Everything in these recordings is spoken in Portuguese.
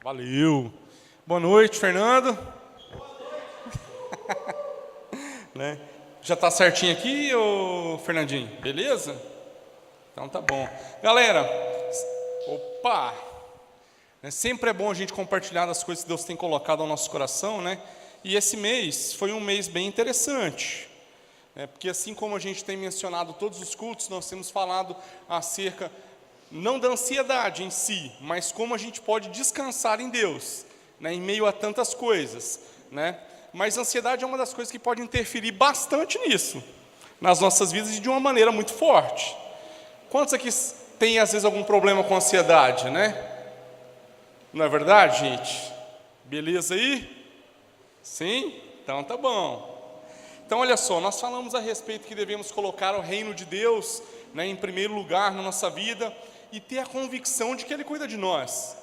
Valeu. Boa noite, Fernando. Boa noite. Né? Já está certinho aqui, ô Fernandinho? Beleza? Então tá bom. Galera, opa! Sempre é bom a gente compartilhar as coisas que Deus tem colocado ao nosso coração, né? E esse mês foi um mês bem interessante. Porque assim como a gente tem mencionado todos os cultos, nós temos falado acerca, não da ansiedade em si, mas como a gente pode descansar em Deus, né, em meio a tantas coisas, né? Mas a ansiedade é uma das coisas que pode interferir bastante nisso, nas nossas vidas e de uma maneira muito forte. Quantos aqui têm às vezes algum problema com ansiedade, né? Não é verdade, gente? Beleza aí? Sim? Então tá bom. Então olha só, nós falamos a respeito que devemos colocar o reino de Deus, né, em primeiro lugar na nossa vida e ter a convicção de que Ele cuida de nós.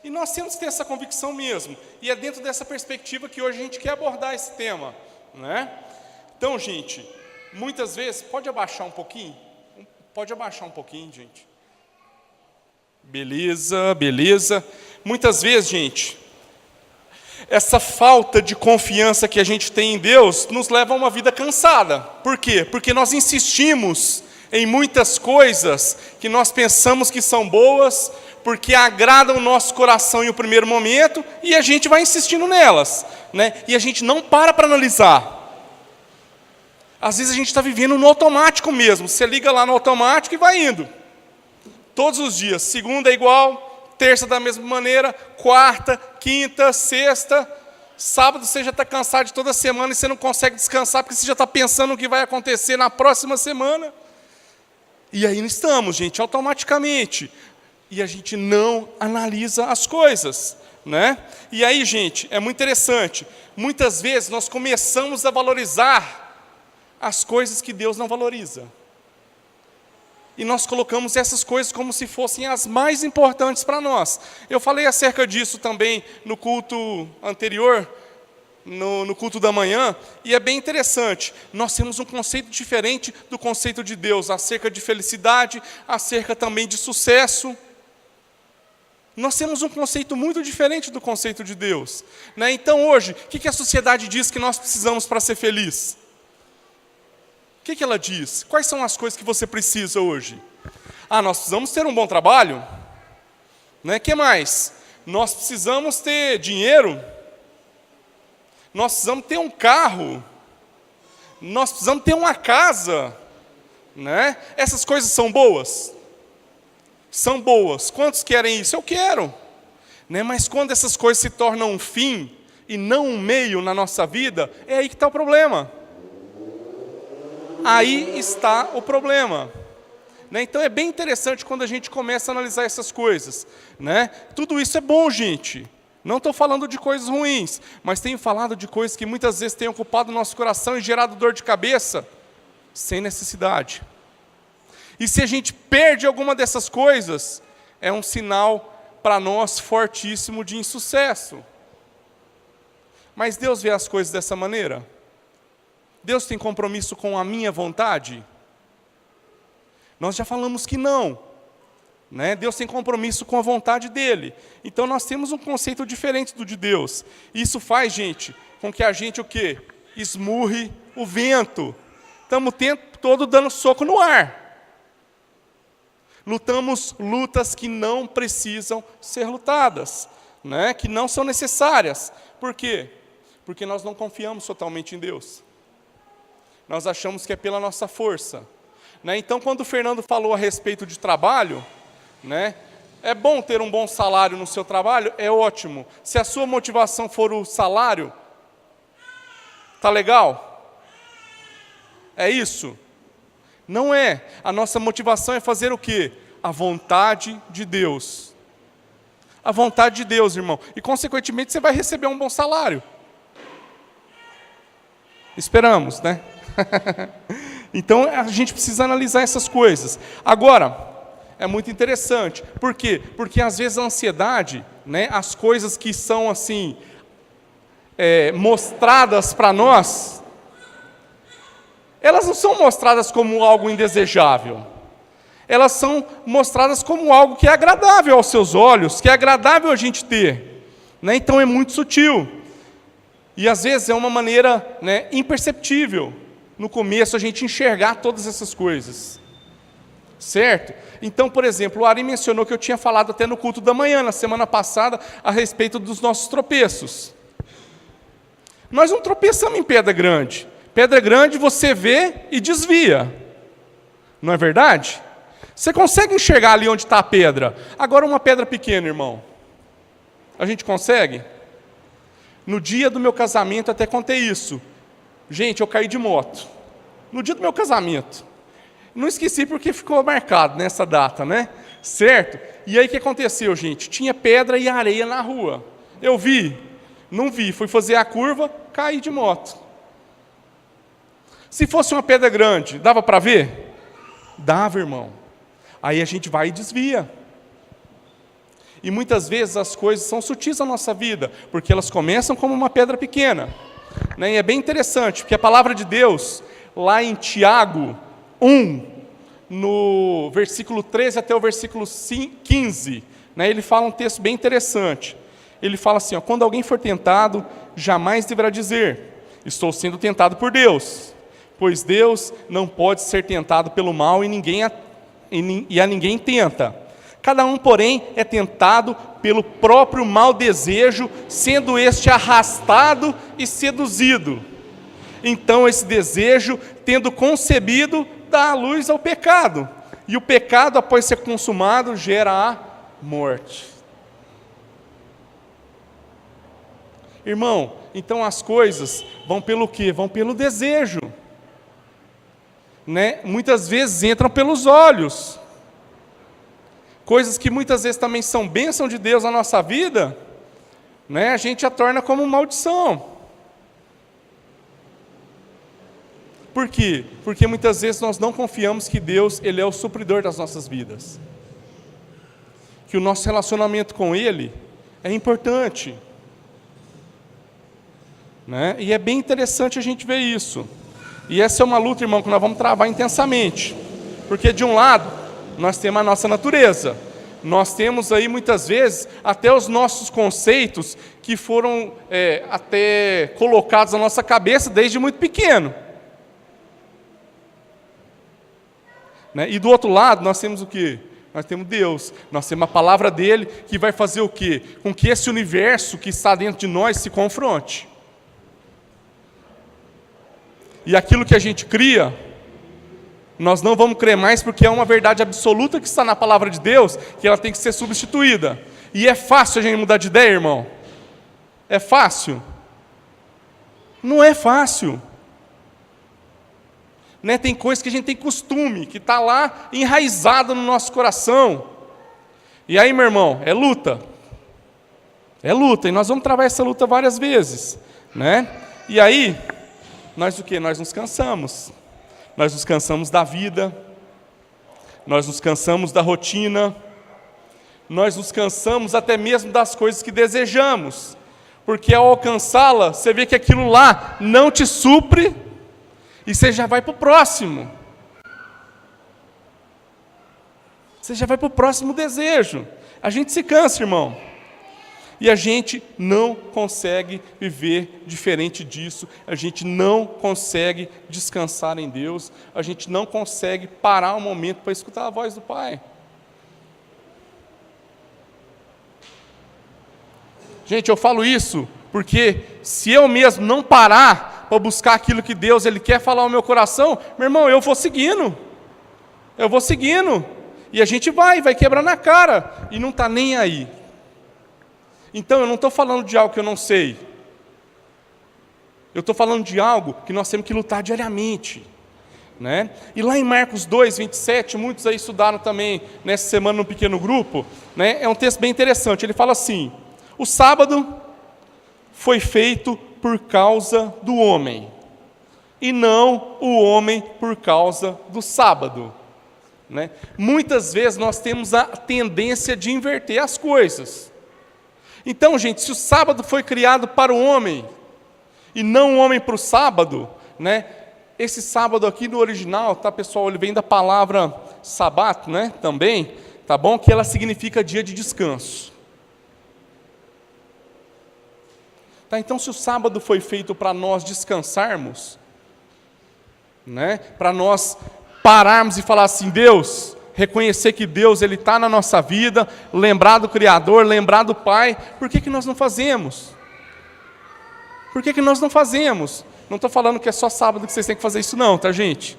E nós temos que ter essa convicção mesmo. E é dentro dessa perspectiva que hoje a gente quer abordar esse tema, né? Então, gente, muitas vezes, pode abaixar um pouquinho? Pode abaixar um pouquinho, gente. Beleza, beleza. Muitas vezes, gente, essa falta de confiança que a gente tem em Deus nos leva a uma vida cansada. Por quê? Porque nós insistimos em muitas coisas que nós pensamos que são boas, porque agradam o nosso coração em um primeiro momento, e a gente vai insistindo nelas, né? E a gente não para analisar. Às vezes a gente está vivendo no automático mesmo. Você liga lá no automático e vai indo. Todos os dias. Segunda é igual, terça da mesma maneira, quarta, quinta, sexta. Sábado você já está cansado de toda semana e você não consegue descansar porque você já está pensando no que vai acontecer na próxima semana. E aí estamos, gente, automaticamente. E a gente não analisa as coisas, né? E aí, gente, é muito interessante. Muitas vezes nós começamos a valorizar as coisas que Deus não valoriza. E nós colocamos essas coisas como se fossem as mais importantes para nós. Eu falei acerca disso também no culto anterior, no culto da manhã, e é bem interessante. Nós temos um conceito diferente do conceito de Deus, acerca de felicidade, acerca também de sucesso. Nós temos um conceito muito diferente do conceito de Deus, né? Então hoje, o que a sociedade diz que nós precisamos para ser feliz? O que ela diz? Quais são as coisas que você precisa hoje? Nós precisamos ter um bom trabalho, né? Que mais? Nós precisamos ter dinheiro, nós precisamos ter um carro, nós precisamos ter uma casa, né? Essas coisas são boas? São boas. Quantos querem isso? Eu quero, né? Mas quando essas coisas se tornam um fim e não um meio na nossa vida, é aí que está o problema. Aí está o problema, né? Então é bem interessante quando a gente começa a analisar essas coisas, né? Tudo isso é bom, gente. Não estou falando de coisas ruins, mas tenho falado de coisas que muitas vezes têm ocupado o nosso coração e gerado dor de cabeça, sem necessidade. E se a gente perde alguma dessas coisas, é um sinal para nós fortíssimo de insucesso. Mas Deus vê as coisas dessa maneira? Deus tem compromisso com a minha vontade? Nós já falamos que não, né? Deus tem compromisso com a vontade dEle. Então nós temos um conceito diferente do de Deus. Isso faz, gente, com que a gente o quê? Esmurre o vento. Estamos o tempo todo dando soco no ar. Lutamos lutas que não precisam ser lutadas, né? Que não são necessárias. Por quê? Porque nós não confiamos totalmente em Deus. Nós achamos que é pela nossa força, né? Então, quando o Fernando falou a respeito de trabalho, né? É bom ter um bom salário no seu trabalho? É ótimo. Se a sua motivação for o salário, tá legal? É isso? Não é. A nossa motivação é fazer o quê? A vontade de Deus. A vontade de Deus, irmão. E, consequentemente, você vai receber um bom salário. Esperamos, né? Então, a gente precisa analisar essas coisas. Agora, é muito interessante. Por quê? Porque, às vezes, a ansiedade, né, as coisas que são, assim, mostradas para nós, elas não são mostradas como algo indesejável. elas são mostradas como algo que é agradável aos seus olhos, que é agradável a gente ter. Né? Então é muito sutil. E às vezes é uma maneira, né, imperceptível, no começo, a gente enxergar todas essas coisas. Certo? Então, por exemplo, o Ari mencionou que eu tinha falado até no culto da manhã, na semana passada, a respeito dos nossos tropeços. Nós não tropeçamos em pedra grande. Pedra grande você vê e desvia. Não é verdade? Você consegue enxergar ali onde está a pedra. Agora uma pedra pequena, irmão. A gente consegue? No dia do meu casamento, até contei isso. Gente, eu caí de moto. No dia do meu casamento. Não esqueci porque ficou marcado nessa data, né? Certo? E aí o que aconteceu, gente? Tinha pedra e areia na rua. Eu vi? Não vi. Fui fazer a curva, caí de moto. Se fosse uma pedra grande, dava para ver? Dava, irmão. Aí a gente vai e desvia. E muitas vezes as coisas são sutis na nossa vida, porque elas começam como uma pedra pequena. Né? E é bem interessante, porque a palavra de Deus, lá em Tiago 1, no versículo 13 até o versículo 15, né? Ele fala um texto bem interessante. Ele fala assim, ó, quando alguém for tentado, jamais deverá dizer, estou sendo tentado por Deus, pois Deus não pode ser tentado pelo mal e a ninguém tenta. Cada um, porém, é tentado pelo próprio mau desejo, sendo este arrastado e seduzido. Então, esse desejo, tendo concebido, dá a luz ao pecado. E o pecado, após ser consumado, gera a morte. Irmão, então as coisas vão pelo quê? Vão pelo desejo. Né? Muitas vezes entram pelos olhos. Coisas que muitas vezes também são bênção de Deus na nossa vida, né, a gente a torna como maldição. Por quê? Porque muitas vezes nós não confiamos que Deus, Ele é o supridor das nossas vidas. Que o nosso relacionamento com Ele é importante. Né? E é bem interessante a gente ver isso. E essa é uma luta, irmão, que nós vamos travar intensamente. Porque de um lado, nós temos a nossa natureza. Nós temos aí, muitas vezes, até os nossos conceitos que foram até colocados na nossa cabeça desde muito pequeno. Né? E do outro lado, nós temos o quê? Nós temos Deus. Nós temos a palavra dEle que vai fazer o quê? Com que esse universo que está dentro de nós se confronte. E aquilo que a gente cria, nós não vamos crer mais porque é uma verdade absoluta que está na palavra de Deus, que ela tem que ser substituída. E é fácil a gente mudar de ideia, irmão? É fácil? Não é fácil. Né? Tem coisas que a gente tem costume, que está lá enraizada no nosso coração. E aí, meu irmão, é luta. É luta, e nós vamos travar essa luta várias vezes. Né? E aí, nós o quê? Nós nos cansamos. Nós nos cansamos da vida, nós nos cansamos da rotina, nós nos cansamos até mesmo das coisas que desejamos, porque ao alcançá-la, você vê que aquilo lá não te supre, e você já vai para o próximo. Você já vai para o próximo desejo. A gente se cansa, irmão. E a gente não consegue viver diferente disso, a gente não consegue descansar em Deus, a gente não consegue parar um momento para escutar a voz do Pai. Gente, eu falo isso porque se eu mesmo não parar para buscar aquilo que Deus Ele quer falar ao meu coração, meu irmão, eu vou seguindo, e a gente vai quebrando a cara, e não está nem aí. Então, eu não estou falando de algo que eu não sei. Eu estou falando de algo que nós temos que lutar diariamente. Né? E lá em Marcos 2, 27, muitos aí estudaram também nessa semana num pequeno grupo, né? É um texto bem interessante. Ele fala assim, o sábado foi feito por causa do homem, e não o homem por causa do sábado. Né? Muitas vezes nós temos a tendência de inverter as coisas. Então, gente, se o sábado foi criado para o homem, e não o homem para o sábado, né? Esse sábado aqui no original, tá, pessoal, ele vem da palavra sabato, né, também, tá bom? Que ela significa dia de descanso. Tá, então, se o sábado foi feito para nós descansarmos, né, para nós pararmos e falar assim, Deus, reconhecer que Deus ele está na nossa vida, lembrar do Criador, lembrar do Pai, por que nós não fazemos? Por que nós não fazemos? Não estou falando que é só sábado que vocês têm que fazer isso não, tá, gente?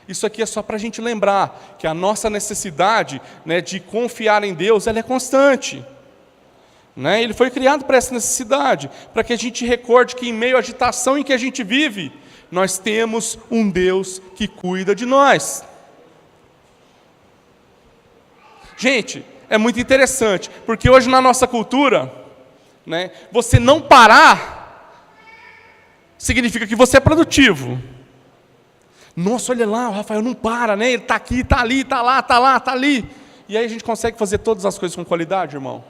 Isso aqui é só para a gente lembrar que a nossa necessidade, né, de confiar em Deus, ela é constante. Né? Ele foi criado para essa necessidade, para que a gente recorde que em meio à agitação em que a gente vive, nós temos um Deus que cuida de nós. Gente, é muito interessante, porque hoje na nossa cultura, né, você não parar significa que você é produtivo. Nossa, olha lá, o Rafael não para, né? Ele está aqui, está ali, está lá, está lá, está ali. E aí a gente consegue fazer todas as coisas com qualidade, irmão?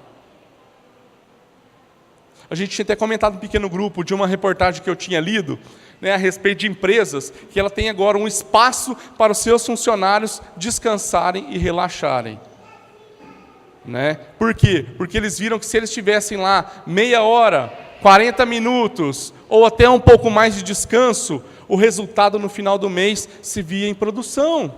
A gente tinha até comentado um pequeno grupo de uma reportagem que eu tinha lido, né, a respeito de empresas, que ela tem agora um espaço para os seus funcionários descansarem e relaxarem. Né? Por quê? Porque eles viram que se eles tivessem lá meia hora, 40 minutos, ou até um pouco mais de descanso, o resultado no final do mês se via em produção.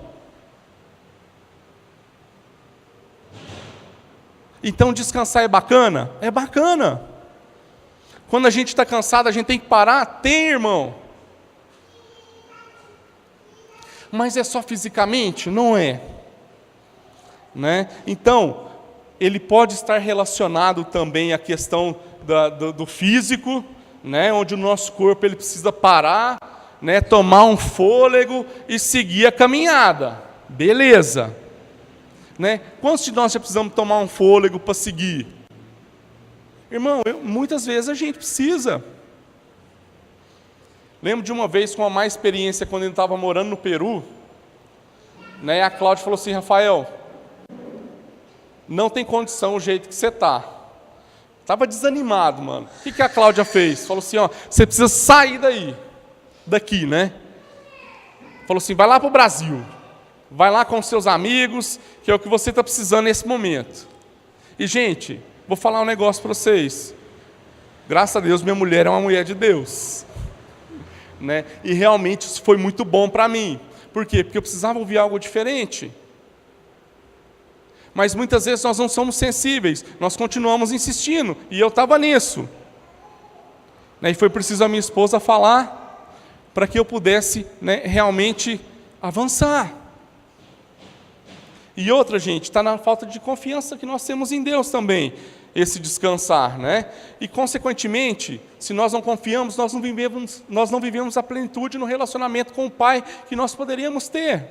Então descansar é bacana? É bacana. Quando a gente está cansado, a gente tem que parar? Tem, irmão. Mas é só fisicamente? Não é. Né? Então, ele pode estar relacionado também à questão do físico, né? Onde o nosso corpo ele precisa parar, né? Tomar um fôlego e seguir a caminhada. Beleza. Né? Quantos de nós já precisamos tomar um fôlego para seguir? Irmão, muitas vezes a gente precisa. Lembro de uma vez com uma má experiência, quando ele estava morando no Peru, né, a Cláudia falou assim, Rafael, não tem condição o jeito que você está. Estava desanimado, mano. O que a Cláudia fez? Falou assim, ó, você precisa sair daqui, né? Falou assim, vai lá para o Brasil. Vai lá com seus amigos, que é o que você está precisando nesse momento. E, gente, vou falar um negócio para vocês. Graças a Deus, minha mulher é uma mulher de Deus. Né? E realmente isso foi muito bom para mim. Por quê? Porque eu precisava ouvir algo diferente. Mas muitas vezes nós não somos sensíveis, nós continuamos insistindo, e eu estava nisso. Né? E foi preciso a minha esposa falar, para que eu pudesse, né, realmente avançar. E outra, gente, está na falta de confiança que nós temos em Deus também, esse descansar, né? E, consequentemente, se nós não confiamos, nós não vivemos a plenitude no relacionamento com o Pai que nós poderíamos ter.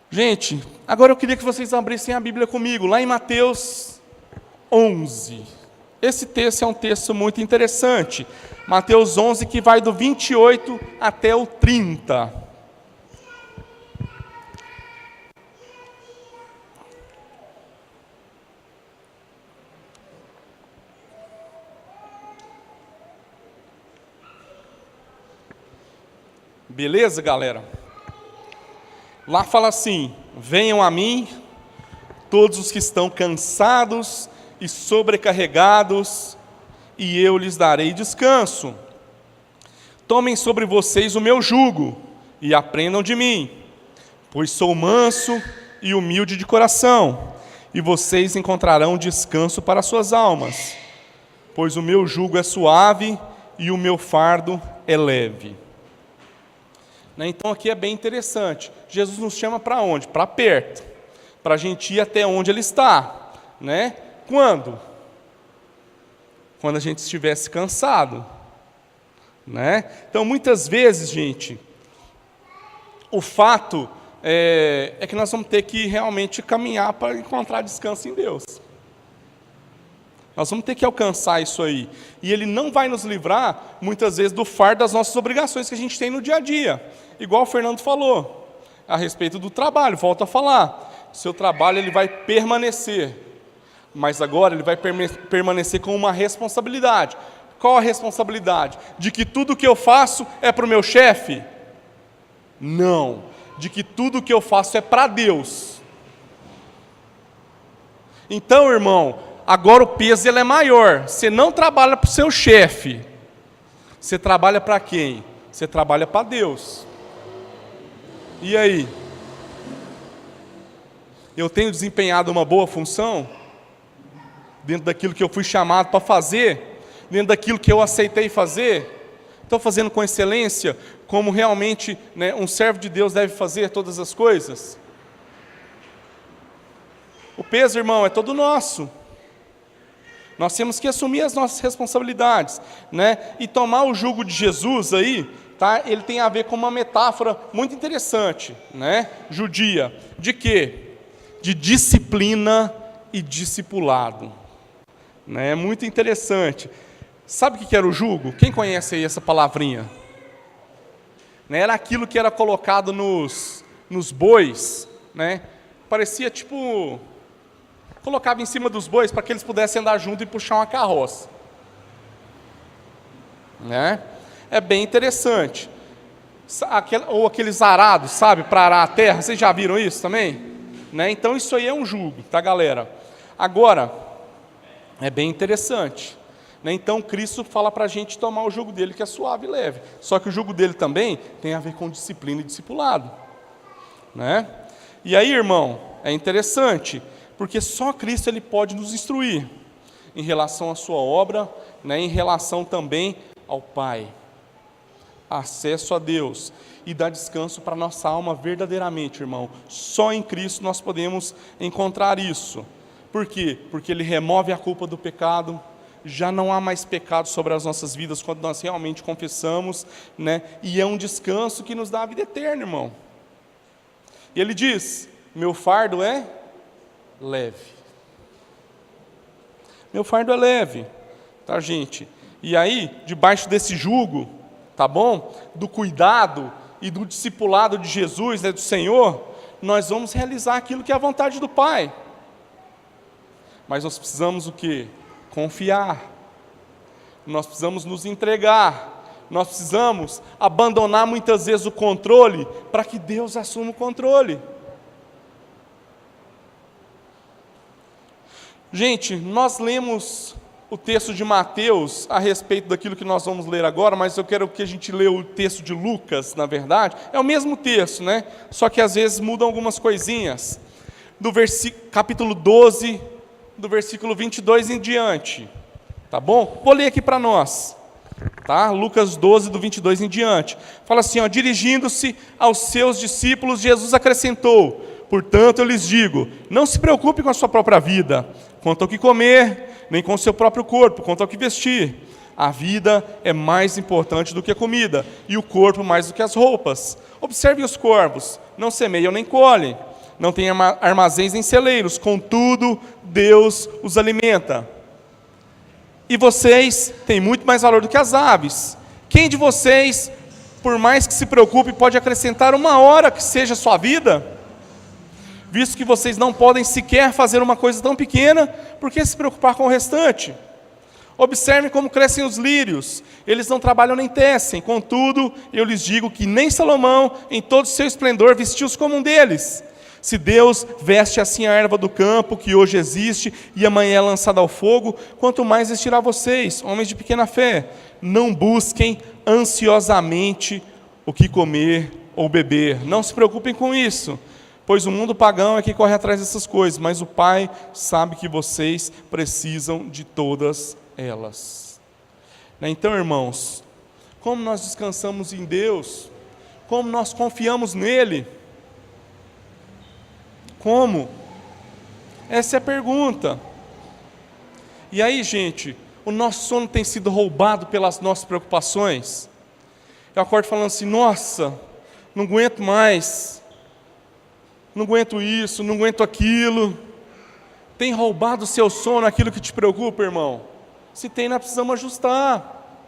Gente, agora eu queria que vocês abrissem a Bíblia comigo, lá em Mateus 11. Esse texto é um texto muito interessante. Mateus 11, que vai do 28 até o 30. Beleza, galera? Lá fala assim, venham a mim, todos os que estão cansados e sobrecarregados, e eu lhes darei descanso. Tomem sobre vocês o meu jugo, e aprendam de mim, pois sou manso e humilde de coração, e vocês encontrarão descanso para suas almas, pois o meu jugo é suave e o meu fardo é leve. Então aqui é bem interessante. Jesus nos chama para onde? Para perto. Para a gente ir até onde Ele está. Né? Quando? Quando a gente estivesse cansado. Né? Então muitas vezes, gente, o fato é que nós vamos ter que realmente caminhar para encontrar descanso em Deus. Nós vamos ter que alcançar isso aí. E Ele não vai nos livrar, muitas vezes, do fardo das nossas obrigações que a gente tem no dia a dia. Igual o Fernando falou, a respeito do trabalho, volto a falar. Seu trabalho ele vai permanecer, mas agora ele vai permanecer com uma responsabilidade. Qual a responsabilidade? De que tudo que eu faço é para o meu chefe? Não. de que tudo que eu faço é para Deus. Então, irmão, agora o peso ele é maior. Você não trabalha para o seu chefe. Você trabalha para quem? Você trabalha para Deus. E aí? Eu tenho desempenhado uma boa função? Dentro daquilo que eu fui chamado para fazer? Dentro daquilo que eu aceitei fazer? Estou fazendo com excelência? Como realmente, né, um servo de Deus deve fazer todas as coisas? O peso, irmão, é todo nosso. Nós temos que assumir as nossas responsabilidades, né? E tomar o jugo de Jesus aí, tá? Ele tem a ver com uma metáfora muito interessante, né? Judia. De quê? De disciplina e discipulado. Né? É muito interessante. Sabe o que era o jugo? Quem conhece aí essa palavrinha? Né? Era aquilo que era colocado nos bois, né? Parecia tipo... colocava em cima dos bois para que eles pudessem andar junto e puxar uma carroça. Né? É bem interessante. Ou aqueles arados, sabe, para arar a terra. Vocês já viram isso também? Né? Então isso aí é um jugo, tá, galera? Agora, é bem interessante. Né? Então Cristo fala para a gente tomar o jugo dele, que é suave e leve. Só que o jugo dele também tem a ver com disciplina e discipulado. Né? E aí, irmão, é interessante, porque só Cristo ele pode nos instruir em relação à sua obra, né, em relação também ao Pai. Acesso a Deus e dar descanso para a nossa alma verdadeiramente, irmão. Só em Cristo nós podemos encontrar isso. Por quê? Porque Ele remove a culpa do pecado, já não há mais pecado sobre as nossas vidas quando nós realmente confessamos, né? E é um descanso que nos dá a vida eterna, irmão. E Ele diz, meu fardo é leve. Meu fardo é leve, tá, gente? E aí, debaixo desse jugo, tá bom? Do cuidado e do discipulado de Jesus, né, do Senhor, nós vamos realizar aquilo que é a vontade do Pai. Mas nós precisamos o quê? Confiar. Nós precisamos nos entregar. Nós precisamos abandonar muitas vezes o controle para que Deus assuma o controle. Gente, nós lemos o texto de Mateus a respeito daquilo que nós vamos ler agora, mas eu quero que a gente leia o texto de Lucas, na verdade. É o mesmo texto, né? Só que às vezes mudam algumas coisinhas. Do capítulo 12, do versículo 22 em diante. Tá bom? Vou ler aqui para nós. Tá? Lucas 12, do 22 em diante. Fala assim, ó, dirigindo-se aos seus discípulos, Jesus acrescentou, portanto eu lhes digo, não se preocupe com a sua própria vida, quanto ao que comer, nem com o seu próprio corpo, quanto ao que vestir. A vida é mais importante do que a comida, e o corpo mais do que as roupas. Observem os corvos, não semeiam nem colhem, não têm armazéns nem celeiros, contudo, Deus os alimenta. E vocês têm muito mais valor do que as aves. Quem de vocês, por mais que se preocupe, pode acrescentar uma hora que seja a sua vida? Visto que vocês não podem sequer fazer uma coisa tão pequena, por que se preocupar com o restante? Observem como crescem os lírios, eles não trabalham nem tecem, contudo, eu lhes digo que nem Salomão, em todo o seu esplendor, vestiu-se como um deles. Se Deus veste assim a erva do campo, que hoje existe e amanhã é lançada ao fogo, quanto mais vestirá vocês, homens de pequena fé. Não busquem ansiosamente o que comer ou beber, não se preocupem com isso, pois o mundo pagão é que corre atrás dessas coisas, mas o Pai sabe que vocês precisam de todas elas. Então, irmãos, como nós descansamos em Deus, como nós confiamos nele, como? Essa é a pergunta. E aí, gente, o nosso sono tem sido roubado pelas nossas preocupações? Eu acordo falando assim, nossa, não aguento mais, não aguento isso, não aguento aquilo. Tem roubado o seu sono aquilo que te preocupa, irmão? Se tem, nós precisamos ajustar.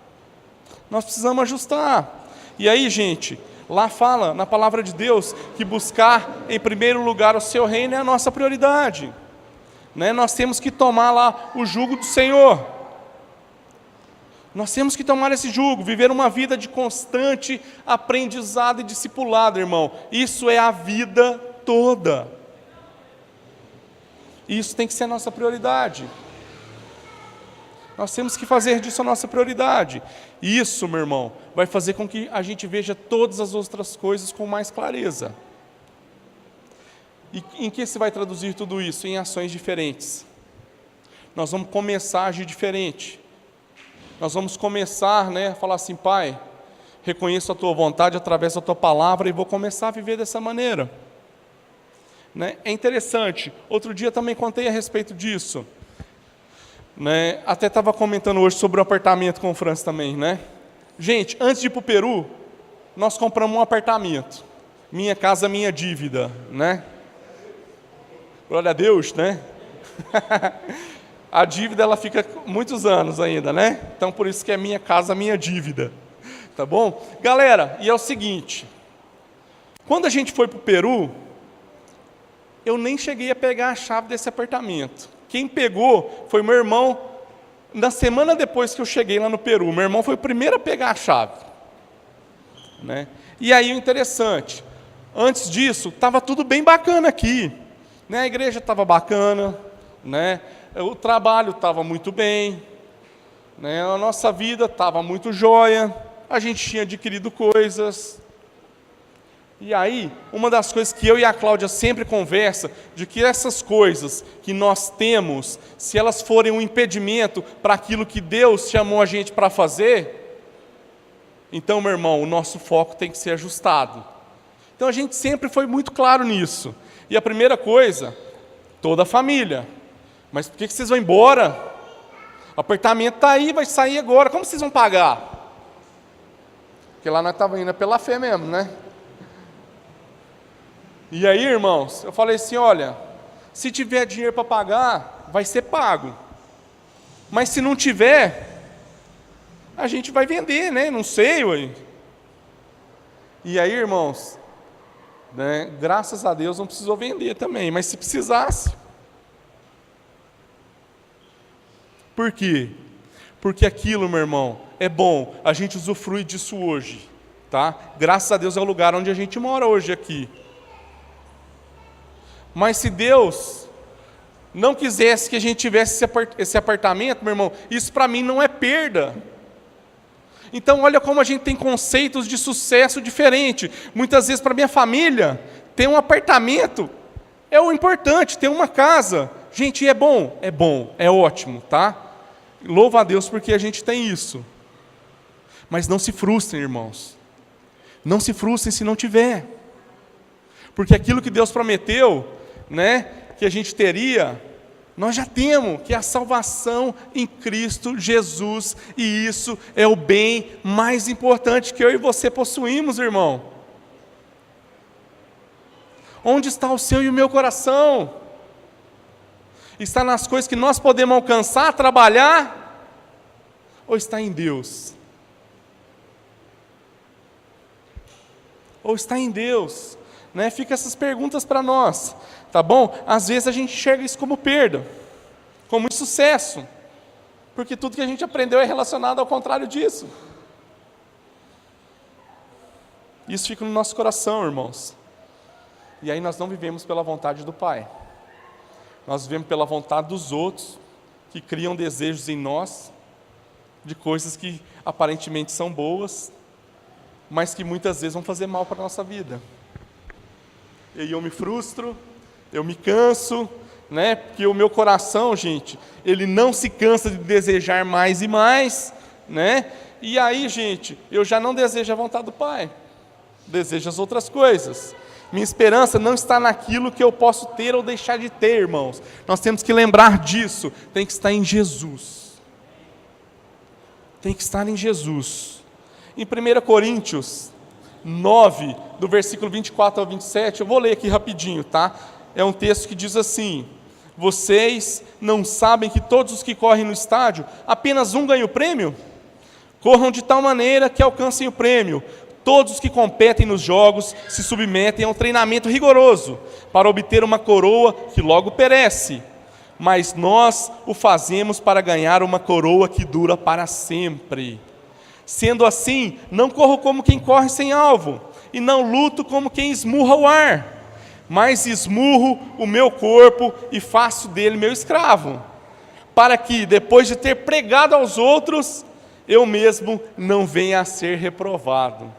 Nós precisamos ajustar. E aí, gente, lá fala, na palavra de Deus, que buscar em primeiro lugar o seu reino é a nossa prioridade. Né? Nós temos que tomar lá o jugo do Senhor. Nós temos que tomar esse jugo, viver uma vida de constante aprendizado e discipulado, irmão. Isso é a vida toda. Isso tem que ser a nossa prioridade. Nós temos que fazer disso a nossa prioridade. Isso, meu irmão, vai fazer com que a gente veja todas as outras coisas com mais clareza. E em que se vai traduzir tudo isso? Em ações diferentes. Nós vamos começar a agir diferente. Nós vamos começar, a falar assim: Pai, reconheço a Tua vontade através da Tua palavra e vou começar a viver dessa maneira. É interessante, outro dia também contei a respeito disso. Até estava comentando hoje sobre o apartamento com o Franz também. Gente, antes de ir para o Peru, nós compramos um apartamento. Minha casa, minha dívida. Glória a Deus, A dívida, ela fica muitos anos ainda, Então, por isso que é minha casa, minha dívida. Tá bom? Galera, e é o seguinte. Quando a gente foi para o Peru, eu nem cheguei a pegar a chave desse apartamento. Quem pegou foi meu irmão. Na semana depois que eu cheguei lá no Peru, meu irmão foi o primeiro a pegar a chave. E aí o interessante, antes disso, estava tudo bem bacana aqui. A igreja estava bacana, o trabalho estava muito bem, a nossa vida estava muito jóia, a gente tinha adquirido coisas. E aí, uma das coisas que eu e a Cláudia sempre conversa, de que essas coisas que nós temos, se elas forem um impedimento para aquilo que Deus chamou a gente para fazer, então, meu irmão, o nosso foco tem que ser ajustado. Então, a gente sempre foi muito claro nisso. E a primeira coisa, toda a família. Mas por que vocês vão embora? O apartamento está aí, vai sair agora, como vocês vão pagar? Porque lá nós estávamos indo pela fé mesmo, E aí, irmãos, eu falei assim: olha, se tiver dinheiro para pagar, vai ser pago. Mas se não tiver, a gente vai vender, não sei, ué. E aí, irmãos, graças a Deus não precisou vender também, mas se precisasse. Por quê? Porque aquilo, meu irmão, é bom, a gente usufrui disso hoje, tá? Graças a Deus é o lugar onde a gente mora hoje aqui. Mas se Deus não quisesse que a gente tivesse esse apartamento, meu irmão, isso para mim não é perda. Então olha como a gente tem conceitos de sucesso diferentes. Muitas vezes para minha família, ter um apartamento é o importante, ter uma casa. Gente, é bom, é ótimo, tá? Louva a Deus porque a gente tem isso. Mas não se frustrem, irmãos. Não se frustrem se não tiver. Porque aquilo que Deus prometeu, que a gente teria, nós já temos, que é a salvação em Cristo Jesus, e isso é o bem mais importante que eu e você possuímos, irmão. Onde está o seu e o meu coração? Está nas coisas que nós podemos alcançar, trabalhar, ou está em Deus? Ou está em Deus? Fica essas perguntas para nós, tá bom? Às vezes a gente enxerga isso como perda, como insucesso, porque tudo que a gente aprendeu é relacionado ao contrário disso. Isso fica no nosso coração, irmãos. E aí nós não vivemos pela vontade do Pai. Nós vivemos pela vontade dos outros, que criam desejos em nós, de coisas que aparentemente são boas, mas que muitas vezes vão fazer mal para a nossa vida. E aí eu me frustro, eu me canso, porque o meu coração, gente, ele não se cansa de desejar mais e mais, e aí, gente, eu já não desejo a vontade do Pai, desejo as outras coisas. Minha esperança não está naquilo que eu posso ter ou deixar de ter, irmãos. Nós temos que lembrar disso. Tem que estar em Jesus. Tem que estar em Jesus. Em 1 Coríntios 9, do versículo 24 ao 27, eu vou ler aqui rapidinho, tá? É um texto que diz assim: vocês não sabem que todos os que correm no estádio, apenas um ganha o prêmio? Corram de tal maneira que alcancem o prêmio. Todos os que competem nos jogos se submetem a um treinamento rigoroso para obter uma coroa que logo perece, mas nós o fazemos para ganhar uma coroa que dura para sempre. Sendo assim, não corro como quem corre sem alvo, e não luto como quem esmurra o ar, mas esmurro o meu corpo e faço dele meu escravo, para que, depois de ter pregado aos outros, eu mesmo não venha a ser reprovado.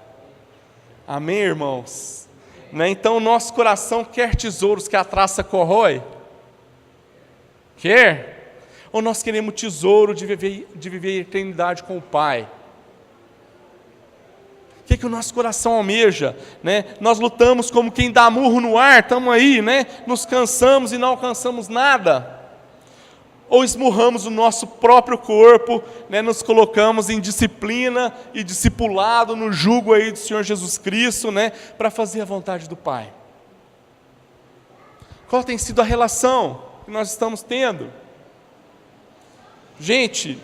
Amém, irmãos? Então, o nosso coração quer tesouros que a traça corrói? Quer? Ou nós queremos tesouro de viver a eternidade com o Pai? O que o nosso coração almeja? Nós lutamos como quem dá murro no ar, estamos aí, nos cansamos e não alcançamos nada. Ou esmurramos o nosso próprio corpo, nos colocamos em disciplina e discipulado no jugo aí do Senhor Jesus Cristo, para fazer a vontade do Pai. Qual tem sido a relação que nós estamos tendo? Gente,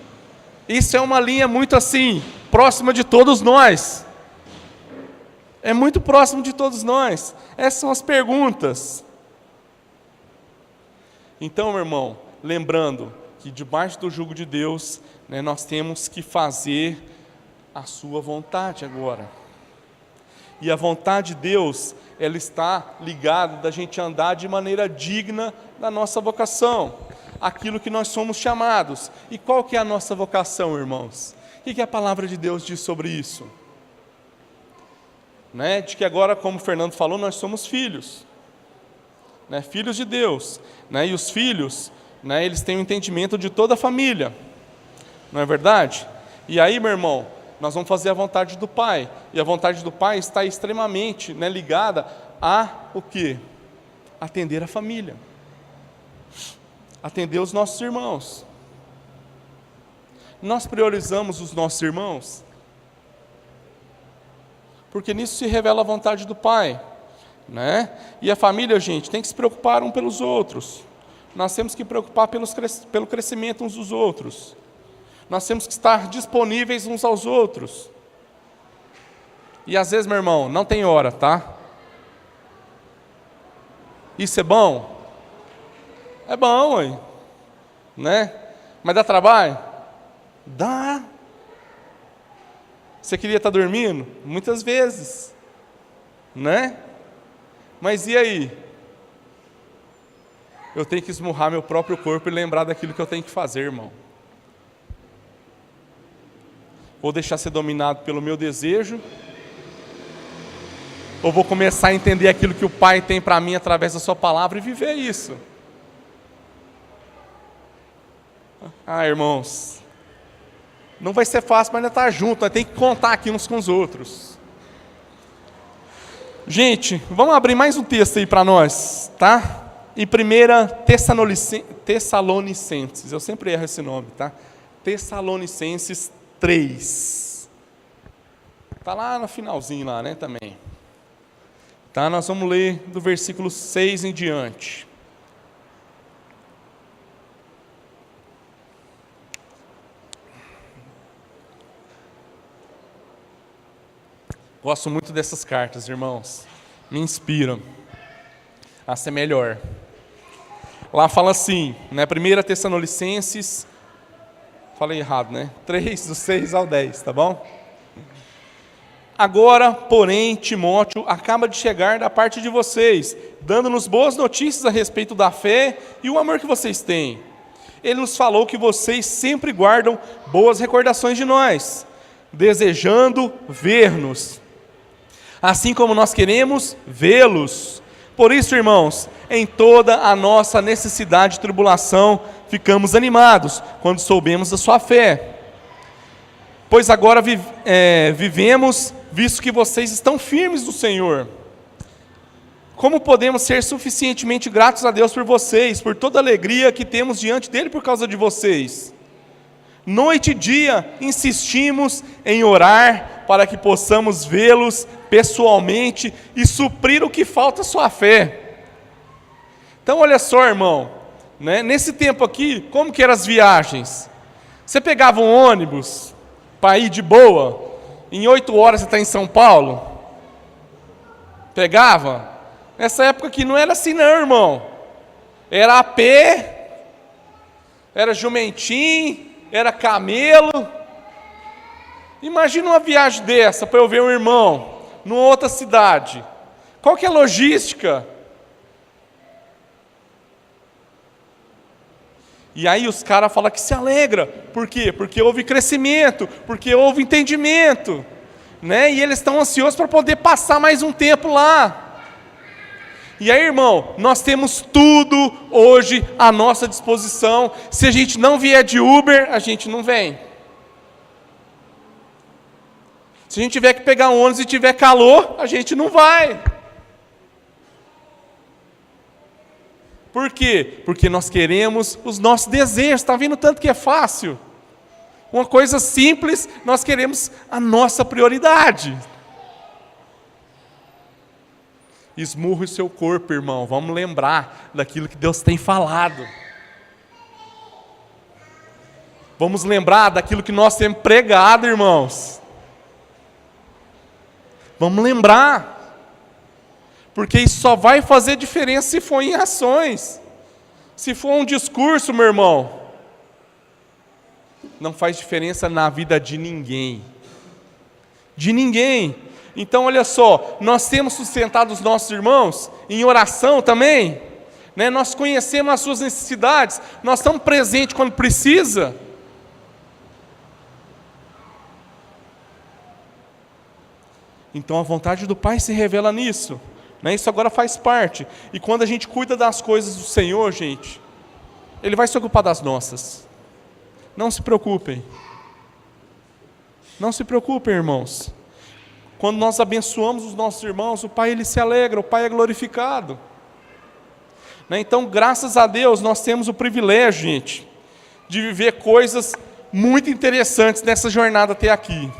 isso é uma linha muito assim, próxima de todos nós. É muito próximo de todos nós. Essas são as perguntas. Então, meu irmão, lembrando que debaixo do jugo de Deus, nós temos que fazer a sua vontade agora. E a vontade de Deus, ela está ligada da gente andar de maneira digna da nossa vocação, aquilo que nós somos chamados. E qual que é a nossa vocação, irmãos? O que a palavra de Deus diz sobre isso? De que agora, como o Fernando falou, nós somos filhos, filhos de Deus, e os filhos, eles têm o entendimento de toda a família, não é verdade? E aí, meu irmão, nós vamos fazer a vontade do Pai, e a vontade do Pai está extremamente ligada a o quê? Atender a família, atender os nossos irmãos. Nós priorizamos os nossos irmãos, porque nisso se revela a vontade do Pai, E a família, gente, tem que se preocupar um pelos outros. Nós temos que preocupar pelo crescimento uns dos outros. Nós temos que estar disponíveis uns aos outros. E às vezes, meu irmão, não tem hora, tá? Isso é bom? É bom, hein? Mas dá trabalho? Dá. Você queria estar dormindo? Muitas vezes, Mas e aí? Eu tenho que esmurrar meu próprio corpo e lembrar daquilo que eu tenho que fazer, irmão. Vou deixar ser dominado pelo meu desejo? Ou vou começar a entender aquilo que o Pai tem para mim através da sua palavra e viver isso? Irmãos, não vai ser fácil, mas ainda está junto, nós temos que contar aqui uns com os outros. Gente, vamos abrir mais um texto aí para nós, tá? Em 1 Tessalonicenses, eu sempre erro esse nome, tá? Tessalonicenses 3. Está lá no finalzinho lá, também. Tá, nós vamos ler do versículo 6 em diante. Gosto muito dessas cartas, irmãos. Me inspiram a ser melhor. Lá fala assim, 1 Tessalonicenses, falei errado, 3, do 6 ao 10, tá bom? Agora, porém, Timóteo acaba de chegar da parte de vocês, dando-nos boas notícias a respeito da fé e o amor que vocês têm. Ele nos falou que vocês sempre guardam boas recordações de nós, desejando ver-nos, assim como nós queremos vê-los. Por isso, irmãos, em toda a nossa necessidade e tribulação, ficamos animados quando soubemos da sua fé. Pois agora vivemos, visto que vocês estão firmes no Senhor. Como podemos ser suficientemente gratos a Deus por vocês, por toda a alegria que temos diante dEle por causa de vocês? Noite e dia insistimos em orar para que possamos vê-los pessoalmente e suprir o que falta à sua fé. Então olha só, irmão, nesse tempo aqui, como que eram as viagens? Você pegava um ônibus para ir de boa, em 8 horas você está em São Paulo? Pegava? Nessa época aqui não era assim não, irmão. Era a pé Era jumentinho, era camelo. Imagina uma viagem dessa para eu ver um irmão numa outra cidade. Qual que é a logística? E aí os caras falam que se alegra. Por quê? Porque houve crescimento, porque houve entendimento, né? E eles estão ansiosos para poder passar mais um tempo lá. E aí, irmão, nós temos tudo hoje à nossa disposição. Se a gente não vier de Uber, a gente não vem. Se a gente tiver que pegar um ônibus e tiver calor, a gente não vai. Por quê? Porque nós queremos os nossos desejos. Está vendo tanto que é fácil? Uma coisa simples, nós queremos a nossa prioridade. Esmurre o seu corpo, irmão. Vamos lembrar daquilo que Deus tem falado. Vamos lembrar daquilo que nós temos pregado, irmãos. Vamos lembrar. Porque isso só vai fazer diferença se for em ações. Se for um discurso, meu irmão, não faz diferença na vida de ninguém. De ninguém. Então, olha só, nós temos sustentado os nossos irmãos em oração também, né? Nós conhecemos as suas necessidades, nós estamos presentes quando precisa. Então, a vontade do Pai se revela nisso, né? Isso agora faz parte. E quando a gente cuida das coisas do Senhor, gente, Ele vai se ocupar das nossas. Não se preocupem. Não se preocupem, irmãos. Quando nós abençoamos os nossos irmãos, o Pai, Ele se alegra, o Pai é glorificado. Né? Então, graças a Deus, nós temos o privilégio, gente, de viver coisas muito interessantes nessa jornada até aqui.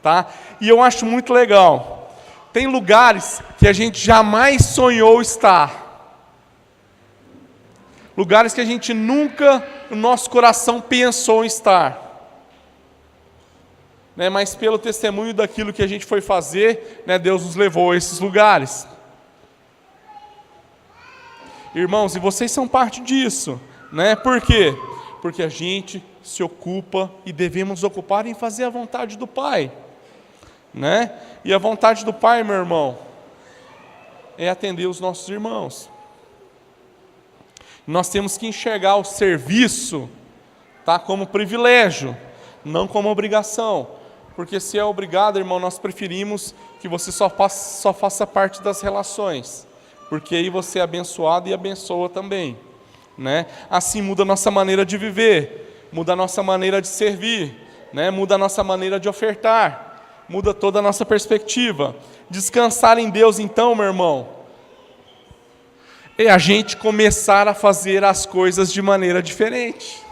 Tá? E eu acho muito legal. Tem lugares que a gente jamais sonhou estar. Lugares que a gente nunca, no nosso coração, pensou em estar. Né, mas pelo testemunho daquilo que a gente foi fazer, né, Deus nos levou a esses lugares. Irmãos, e vocês são parte disso, né? Por quê? Porque a gente se ocupa e devemos ocupar em fazer a vontade do Pai, né? E a vontade do Pai, meu irmão, é atender os nossos irmãos. Nós temos que enxergar o serviço, tá, como privilégio, não como obrigação. Porque se é obrigado, irmão, nós preferimos que você só faça parte das relações. Porque aí você é abençoado e abençoa também. Né? Assim muda a nossa maneira de viver, muda a nossa maneira de servir, né? Muda a nossa maneira de ofertar, muda toda a nossa perspectiva. Descansar em Deus, então, meu irmão, é a gente começar a fazer as coisas de maneira diferente.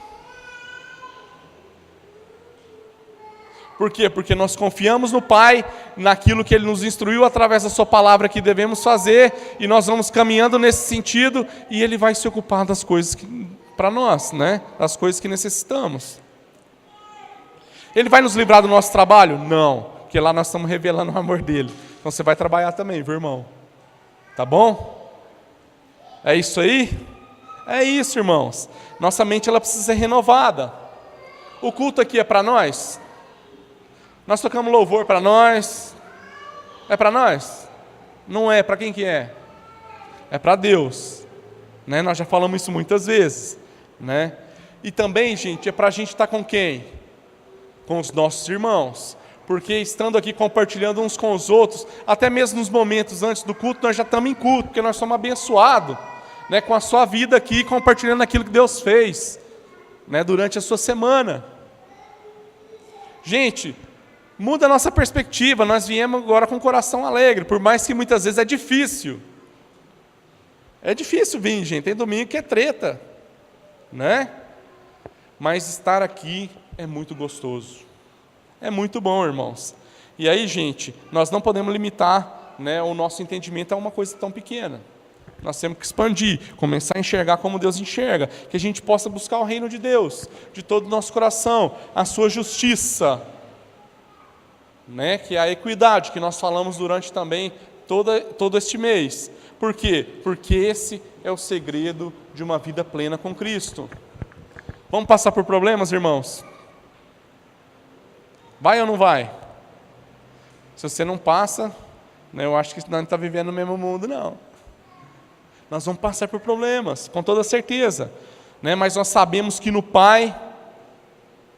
Por quê? Porque nós confiamos no Pai, naquilo que Ele nos instruiu através da Sua palavra que devemos fazer, e nós vamos caminhando nesse sentido, e Ele vai se ocupar das coisas para nós, né? Das coisas que necessitamos. Ele vai nos livrar do nosso trabalho? Não, porque lá nós estamos revelando o amor dEle. Então você vai trabalhar também, viu, irmão? Tá bom? É isso aí? É isso, irmãos. Nossa mente ela precisa ser renovada. O culto aqui é para nós? Nós tocamos louvor para nós. É para nós? Não é. Para quem que é? É para Deus. Né? Nós já falamos isso muitas vezes. Né? E também, gente, é para a gente estar com quem? Com os nossos irmãos. Porque estando aqui compartilhando uns com os outros, até mesmo nos momentos antes do culto, nós já estamos em culto, porque nós somos abençoados, né, com a sua vida aqui, compartilhando aquilo que Deus fez, né, durante a sua semana. Gente, muda a nossa perspectiva. Nós viemos agora com o coração alegre, por mais que muitas vezes é difícil. É difícil vir, gente. Tem domingo que é treta, né? Mas estar aqui é muito gostoso. É muito bom, irmãos. E aí, gente, nós não podemos limitar, né, o nosso entendimento a uma coisa tão pequena. Nós temos que expandir, começar a enxergar como Deus enxerga, que a gente possa buscar o reino de Deus, de todo o nosso coração, a sua justiça, né, que é a equidade, que nós falamos durante também todo este mês. Por quê? Porque esse é o segredo de uma vida plena com Cristo. Vamos passar por problemas, irmãos? Vai ou não vai? Se você não passa, eu acho que nós não estamos vivendo no mesmo mundo, não. Nós vamos passar por problemas, com toda certeza. Mas nós sabemos que no Pai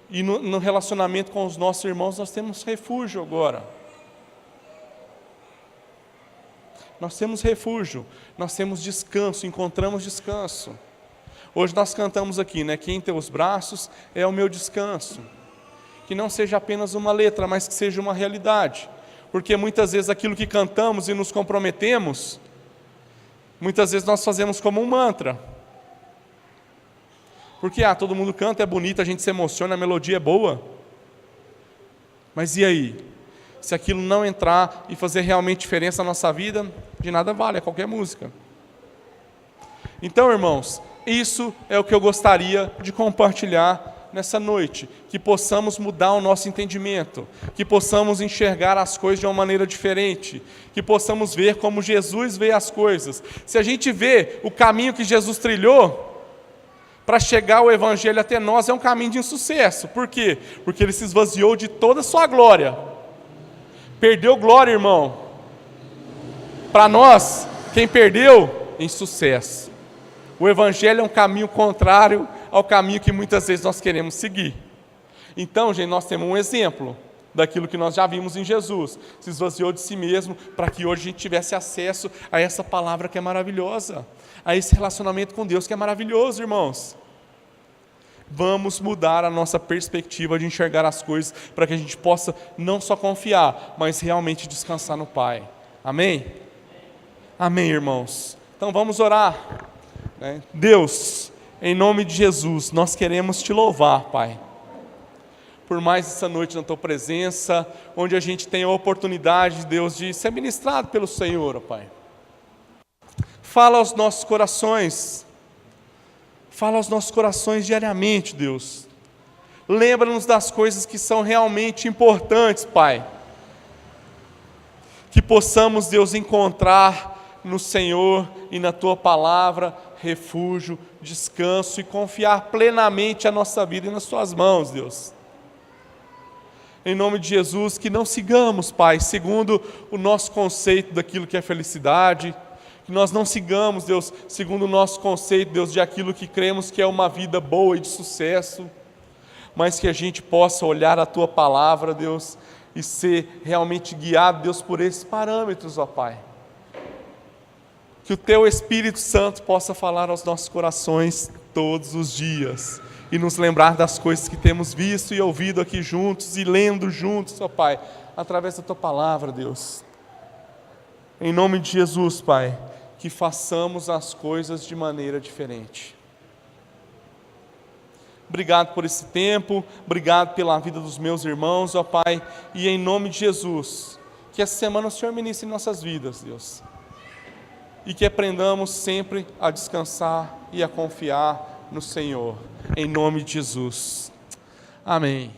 e no relacionamento com os nossos irmãos, nós temos refúgio agora. Nós temos refúgio, nós temos descanso, encontramos descanso. Hoje nós cantamos aqui, que em teus braços é o meu descanso. Que não seja apenas uma letra, mas que seja uma realidade. Porque muitas vezes aquilo que cantamos e nos comprometemos, muitas vezes nós fazemos como um mantra. Porque todo mundo canta, é bonito, a gente se emociona, a melodia é boa. Mas e aí? Se aquilo não entrar e fazer realmente diferença na nossa vida, de nada vale, é qualquer música. Então, irmãos, isso é o que eu gostaria de compartilhar nessa noite, que possamos mudar o nosso entendimento, que possamos enxergar as coisas de uma maneira diferente, que possamos ver como Jesus vê as coisas. Se a gente vê o caminho que Jesus trilhou para chegar o Evangelho até nós, é um caminho de insucesso. Por quê? Porque ele se esvaziou de toda a sua glória. Perdeu glória, irmão. Para nós, quem perdeu, insucesso. O Evangelho é um caminho contrário ao caminho que muitas vezes nós queremos seguir. Então, gente, nós temos um exemplo daquilo que nós já vimos em Jesus. Se esvaziou de si mesmo para que hoje a gente tivesse acesso a essa palavra que é maravilhosa, a esse relacionamento com Deus que é maravilhoso, irmãos. Vamos mudar a nossa perspectiva de enxergar as coisas para que a gente possa não só confiar, mas realmente descansar no Pai. Amém? Amém, irmãos. Então vamos orar. Deus, em nome de Jesus, nós queremos te louvar, Pai, por mais essa noite na tua presença, onde a gente tem a oportunidade, Deus, de ser ministrado pelo Senhor, Pai. Fala aos nossos corações, diariamente, Deus. Lembra-nos das coisas que são realmente importantes, Pai. Que possamos, Deus, encontrar no Senhor e na tua palavra refúgio, descanso e confiar plenamente a nossa vida nas tuas mãos, Deus. Em nome de Jesus, que não sigamos, Pai, segundo o nosso conceito daquilo que é felicidade, que nós não sigamos, Deus, segundo o nosso conceito, Deus, de aquilo que cremos que é uma vida boa e de sucesso, mas que a gente possa olhar a tua palavra, Deus, e ser realmente guiado, Deus, por esses parâmetros, ó Pai. Que o teu Espírito Santo possa falar aos nossos corações todos os dias e nos lembrar das coisas que temos visto e ouvido aqui juntos e lendo juntos, ó Pai, através da tua palavra, Deus. Em nome de Jesus, Pai, que façamos as coisas de maneira diferente. Obrigado por esse tempo, obrigado pela vida dos meus irmãos, ó Pai, e em nome de Jesus, que essa semana o Senhor ministre em nossas vidas, Deus. E que aprendamos sempre a descansar e a confiar no Senhor. Em nome de Jesus. Amém.